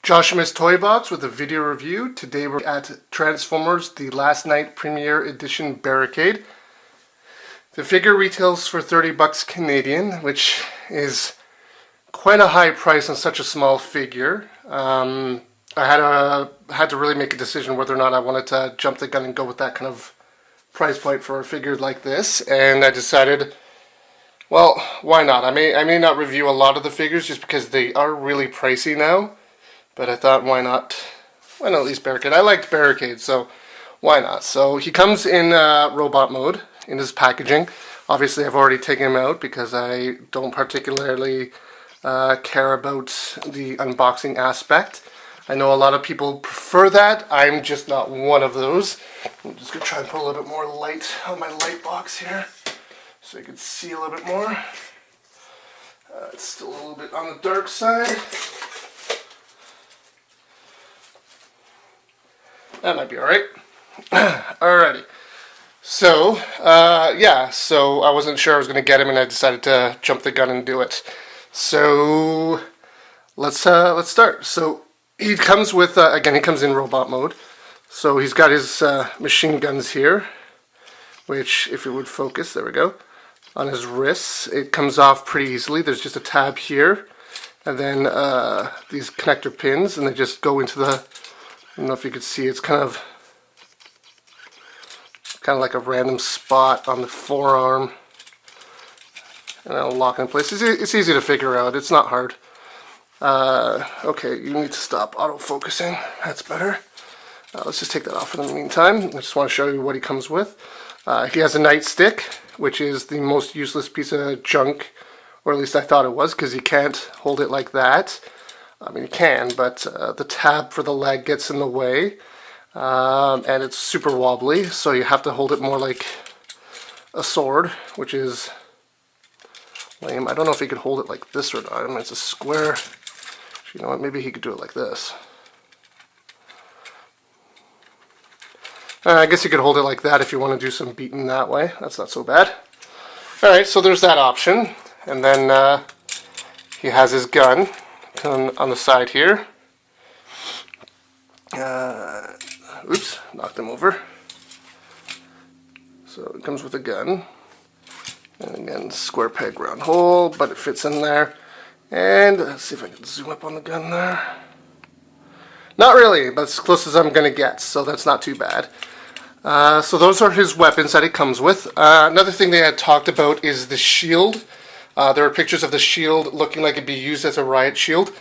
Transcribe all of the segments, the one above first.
Josh Miss Toy Box with a video review. Today we're at Transformers The Last Night Premiere Edition Barricade. The figure retails for 30 bucks Canadian, which is quite a high price on such a small figure. I had to really make a decision whether or not I wanted to jump the gun and go with that kind of price point for a figure like this, and I decided, well, why not? I may not review a lot of the figures just because they are really pricey now. But I thought, why not at least Barricade? I liked Barricade, so why not? So he comes in robot mode in his packaging. Obviously, I've already taken him out because I don't particularly care about the unboxing aspect. I know a lot of people prefer that. I'm just not one of those. I'm just going to try and put a little bit more light on my light box here so you can see a little bit more. It's still a little bit on the dark side. That might be alright. Alrighty. So, so I wasn't sure I was going to get him and I decided to jump the gun and do it. So, let's start. So, he comes with, again, he comes in robot mode. So, he's got his machine guns here, which, if it would focus, there we go, on his wrists. It comes off pretty easily. There's just a tab here, and then these connector pins, and they just go into the, I don't know if you can see, it's kind of like a random spot on the forearm, and it'll lock in place. It's easy to figure out. It's not hard. Okay, you need to stop auto-focusing. That's better. Let's just take that off for the meantime. I just want to show you what he comes with. He has a nightstick, which is the most useless piece of junk, or at least I thought it was, because you can't hold it like that. I mean, you can, but the tab for the leg gets in the way, and it's super wobbly, so you have to hold it more like a sword, which is lame. I don't know if he could hold it like this or not. I mean, it's a square. You know what, maybe he could do it like this. I guess you could hold it like that if you want to do some beating that way. That's not so bad. Alright, so there's that option. And then he has his gun on the side here. Oops, knocked him over. So it comes with a gun. And again, square peg, round hole, but it fits in there. And let's see if I can zoom up on the gun there. Not really, but as close as I'm going to get, so that's not too bad. So those are his weapons that he comes with. Another thing they had talked about is the shield. There are pictures of the shield looking like it'd be used as a Riot Shield.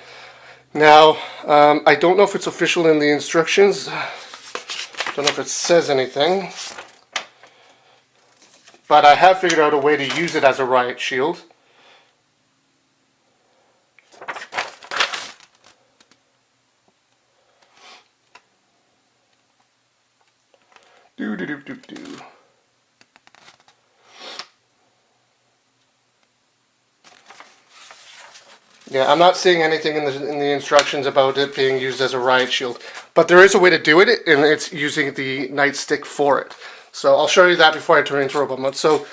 Now, I don't know if it's official in the instructions. Don't know if it says anything. But I have figured out a way to use it as a Riot Shield. Do. Yeah, I'm not seeing anything in the instructions about it being used as a Riot Shield, but there is a way to do it, and it's using the nightstick for it. So I'll show you that before I turn into robot mode. So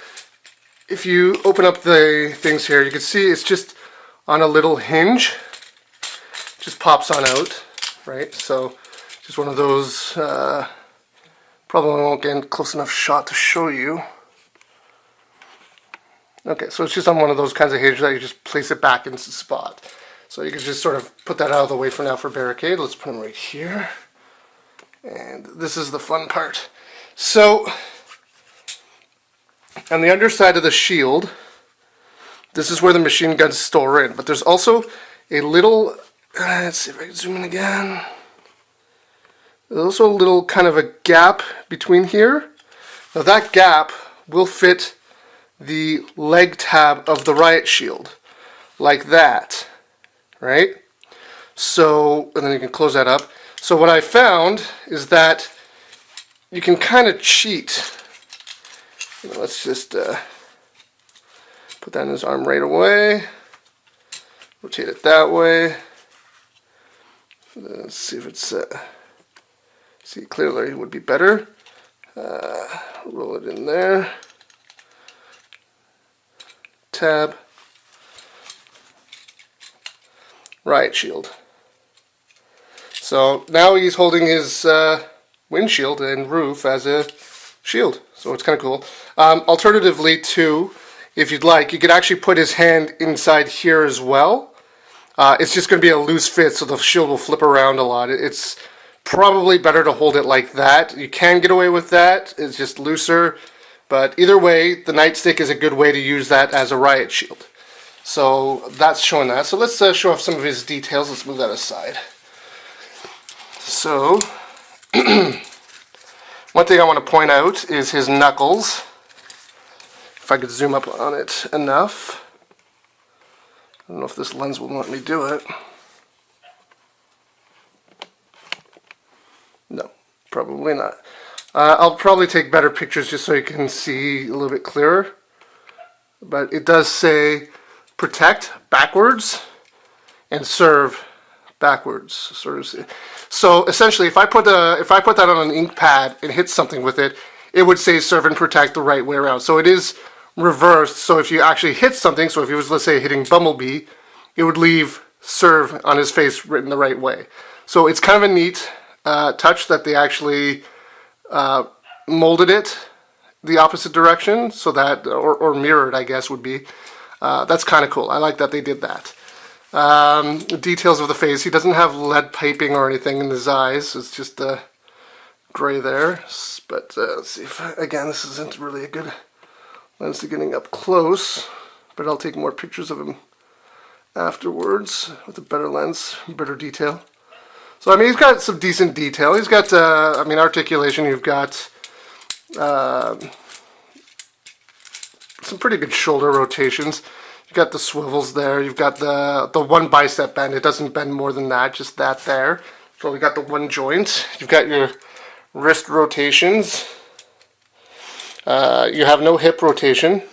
if you open up the things here, you can see it's just on a little hinge. Just pops on out, right? So just one of those. Probably won't get a close enough shot to show you. Okay, so it's just on one of those kinds of hinges that you just place it back into the spot. So you can just sort of put that out of the way for now for Barricade. Let's put him right here. And this is the fun part. So, on the underside of the shield, this is where the machine guns store in. But there's also a little, let's see if I can zoom in again. There's also a little kind of a gap between here. Now that gap will fit the leg tab of the Riot Shield, like that, right? So, and then you can close that up. So what I found is that you can kind of cheat. Let's just put that in his arm right away. Rotate it that way. Let's see if it's... see, clearly it would be better. Roll it in there. Tab. Riot Shield. So now he's holding his windshield and roof as a shield. So it's kind of cool. Alternatively, too, if you'd like, you could actually put his hand inside here as well. It's just going to be a loose fit, so the shield will flip around a lot. It's probably better to hold it like that. You can get away with that. It's just looser. But either way, the nightstick is a good way to use that as a riot shield. So that's showing that. So let's show off some of his details. Let's move that aside. So, one thing I want to point out is his knuckles. If I could zoom up on it enough. I don't know if this lens will let me do it. No, probably not. I'll probably take better pictures just so you can see a little bit clearer. But it does say protect backwards and serve backwards. So essentially, if I put that on an ink pad and hit something with it, it would say serve and protect the right way around. So it is reversed. So if you actually hit something, so if he was, let's say, hitting Bumblebee, it would leave serve on his face written the right way. So it's kind of a neat touch that they actually molded it the opposite direction, so that, or mirrored, I guess, would be. That's kind of cool. I like that they did that. The details of the face. He doesn't have lead piping or anything in his eyes. It's just gray there. But let's see if, again, this isn't really a good lens to getting up close. But I'll take more pictures of him afterwards with a better lens, better detail. So, I mean, he's got some decent detail. He's got, I mean, articulation. You've got some pretty good shoulder rotations. You've got the swivels there. You've got the one bicep bend. It doesn't bend more than that, just that there. So we got the one joint. You've got your wrist rotations. You have no hip rotation.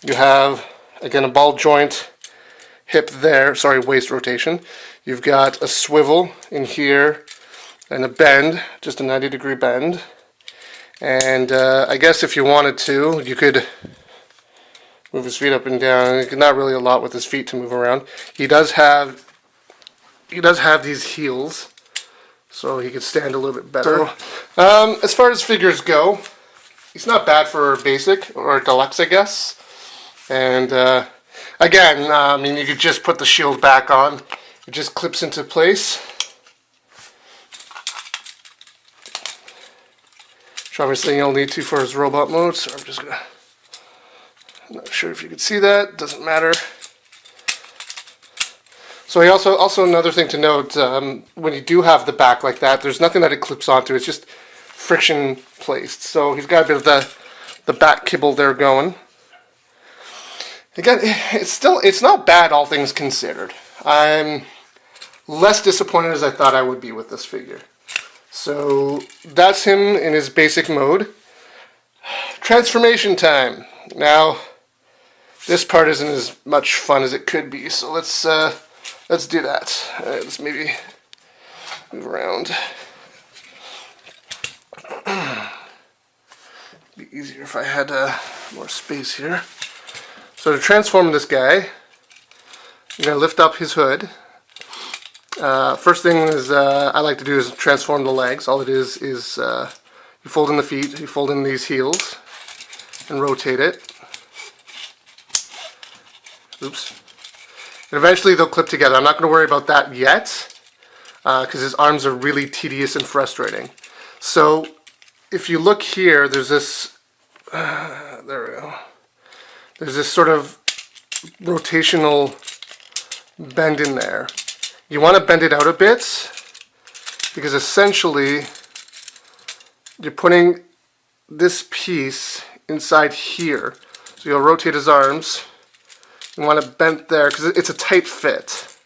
You have, again, a ball joint hip there. Sorry, waist rotation. You've got a swivel in here and a bend, just a 90-degree bend. And I guess if you wanted to, you could move his feet up and down. Not really a lot with his feet to move around. He does have these heels, so he could stand a little bit better. So, as far as figures go, he's not bad for basic or deluxe, I guess. And again, I mean, you could just put the shield back on. It just clips into place. Which obviously you'll need to for his robot mode, so I'm just gonna, I'm not sure if you can see that, doesn't matter. So he also another thing to note, when you do have the back like that, there's nothing that it clips onto, it's just friction placed. So he's got a bit of the back kibble there going. Again, it's not bad, all things considered. I'm less disappointed as I thought I would be with this figure. So that's him in his basic mode. Transformation time. Now, this part isn't as much fun as it could be, so let's do that. Let's maybe move around. It'd be easier if I had more space here. So to transform this guy, I'm going to lift up his hood. First thing is I like to do is transform the legs. All it is you fold in the feet, you fold in these heels, and rotate it. Oops. And eventually they'll clip together. I'm not going to worry about that yet, because his arms are really tedious and frustrating. So if you look here, there's this, there we go. There's this sort of rotational bend in there. You want to bend it out a bit, because essentially you're putting this piece inside here. So you'll rotate his arms. You want it bent there, because it's a tight fit.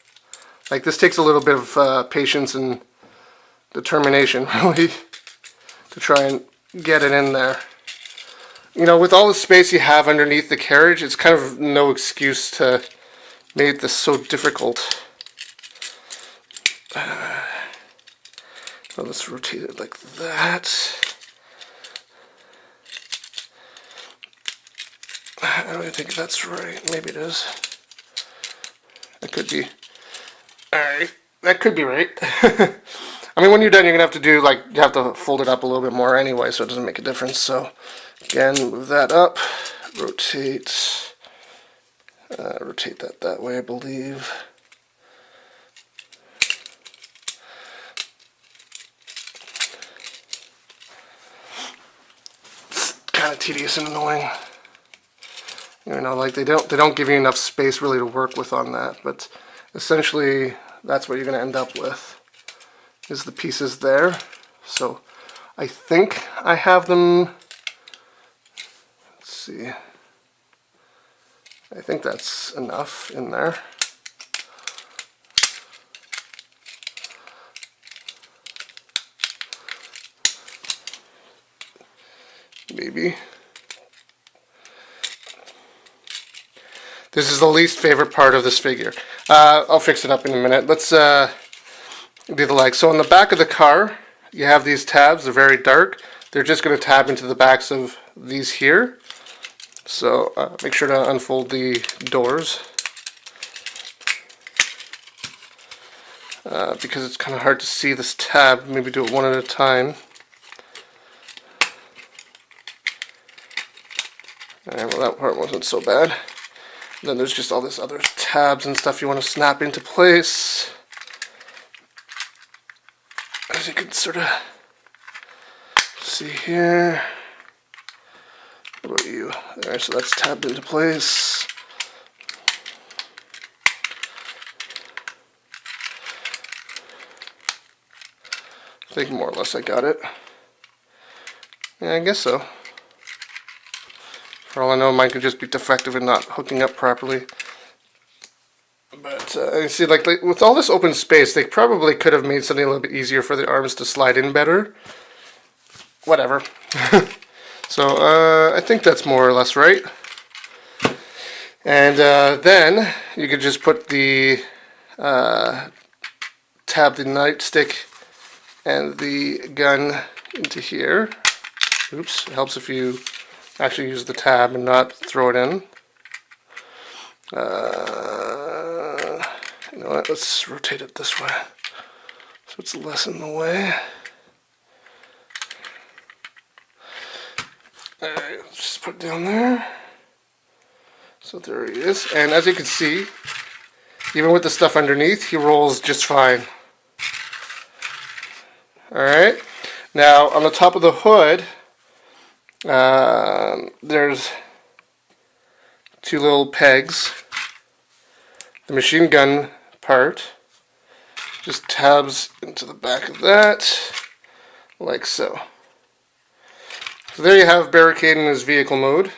Like, this takes a little bit of patience and determination, really, to try and get it in there. You know, with all the space you have underneath the carriage, it's kind of no excuse to make this so difficult. So let's rotate it like that. I don't think that's right. Maybe it is. It could be. Alright. That could be right. I mean, when you're done, you're gonna have to do like you have to fold it up a little bit more anyway, so it doesn't make a difference. So again, move that up, rotate, rotate that way, I believe. It's kind of tedious and annoying. You know, like they don't give you enough space really to work with on that, but essentially that's what you're going to end up with is the pieces there. So I think I have them, let's see, I think that's enough in there. Maybe. This is the least favorite part of this figure. I'll fix it up in a minute. Let's do the legs. So on the back of the car, you have these tabs. They're very dark. They're just going to tab into the backs of these here. So make sure to unfold the doors. Because it's kind of hard to see this tab. Maybe do it one at a time. Alright, well that part wasn't so bad. And then there's just all this other tabs and stuff you want to snap into place. As you can sort of see here. What about you? Alright, so that's tabbed into place. I think more or less I got it. Yeah, I guess so. For all I know, mine could just be defective and not hooking up properly. But you see, like with all this open space, they probably could have made something a little bit easier for the arms to slide in better. Whatever. So I think that's more or less right. And then you could just put the tab the nightstick and the gun into here. Oops, it helps if you actually use the tab and not throw it in. You know what, let's rotate it this way so it's less in the way. Alright, let's just put it down there. So there he is. And as you can see, even with the stuff underneath, he rolls just fine. Alright, now on the top of the hood, there's two little pegs. The machine gun part just tabs into the back of that, like so. So there you have Barricade in his vehicle mode,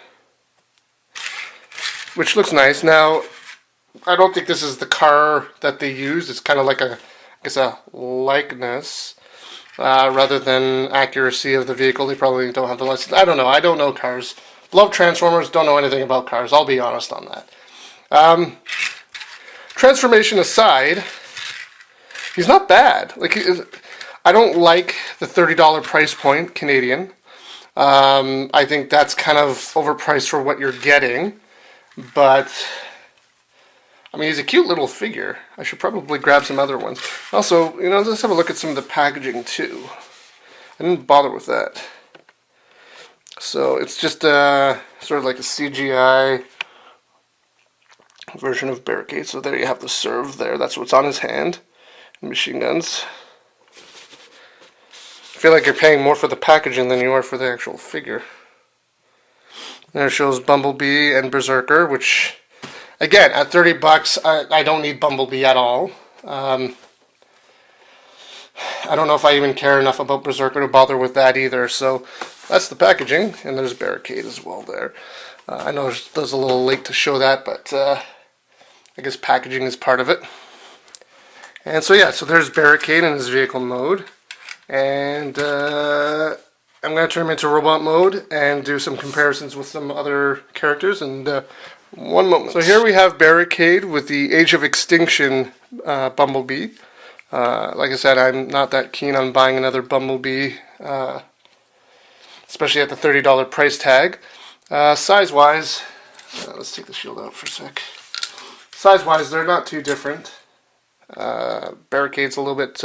which looks nice. Now, I don't think this is the car that they used. It's kind of like I guess a likeness. Rather than accuracy of the vehicle. They probably don't have the license. I don't know. I don't know cars. Love Transformers. Don't know anything about cars. I'll be honest on that. Transformation aside, he's not bad. Like I don't like the $30 price point Canadian. I think that's kind of overpriced for what you're getting. But I mean, he's a cute little figure. I should probably grab some other ones. Also, you know, let's have a look at some of the packaging too. I didn't bother with that. So it's just sort of like a CGI version of Barricade. So there you have the serve there. That's what's on his hand. Machine guns. I feel like you're paying more for the packaging than you are for the actual figure. There it shows Bumblebee and Berserker, which... Again, at $30, I don't need Bumblebee at all. I don't know if I even care enough about Berserker to bother with that either. So that's the packaging, and there's Barricade as well there. I know it was a little late to show that, but I guess packaging is part of it. And so yeah, so there's Barricade in his vehicle mode. And I'm going to turn him into robot mode and do some comparisons with some other characters. And one moment. So here we have Barricade with the Age of Extinction Bumblebee. Like I said, I'm not that keen on buying another Bumblebee, especially at the $30 price tag. Size-wise, let's take the shield out for a sec. Size-wise, they're not too different. Barricade's a little bit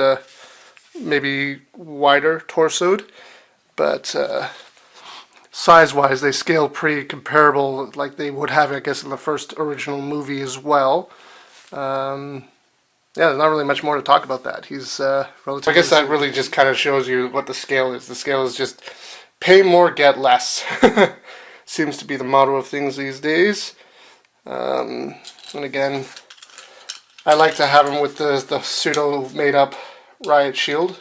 maybe wider torsoed, but size-wise they scale pretty comparable, like they would have, I guess, in the first original movie as well. Yeah, there's not really much more to talk about that. He's relatively... I guess that really just kind of shows you what the scale is. The scale is just pay more, get less. Seems to be the motto of things these days. And again, I like to have him with the pseudo made-up Riot Shield.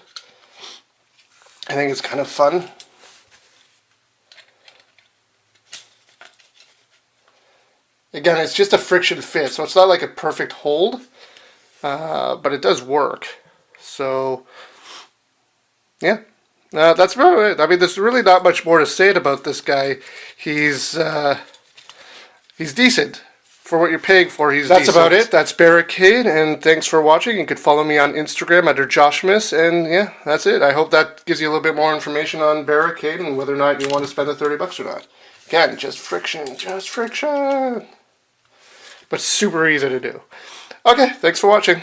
I think it's kind of fun. Again, it's just a friction fit, so it's not like a perfect hold. But it does work. So, yeah, that's about it. I mean, there's really not much more to say about this guy. He's decent for what you're paying for. That's about it. That's Barricade, and thanks for watching. You could follow me on Instagram under Joshmas, and yeah, that's it. I hope that gives you a little bit more information on Barricade and whether or not you want to spend the $30 or not. Again, just friction, but super easy to do. Okay, thanks for watching.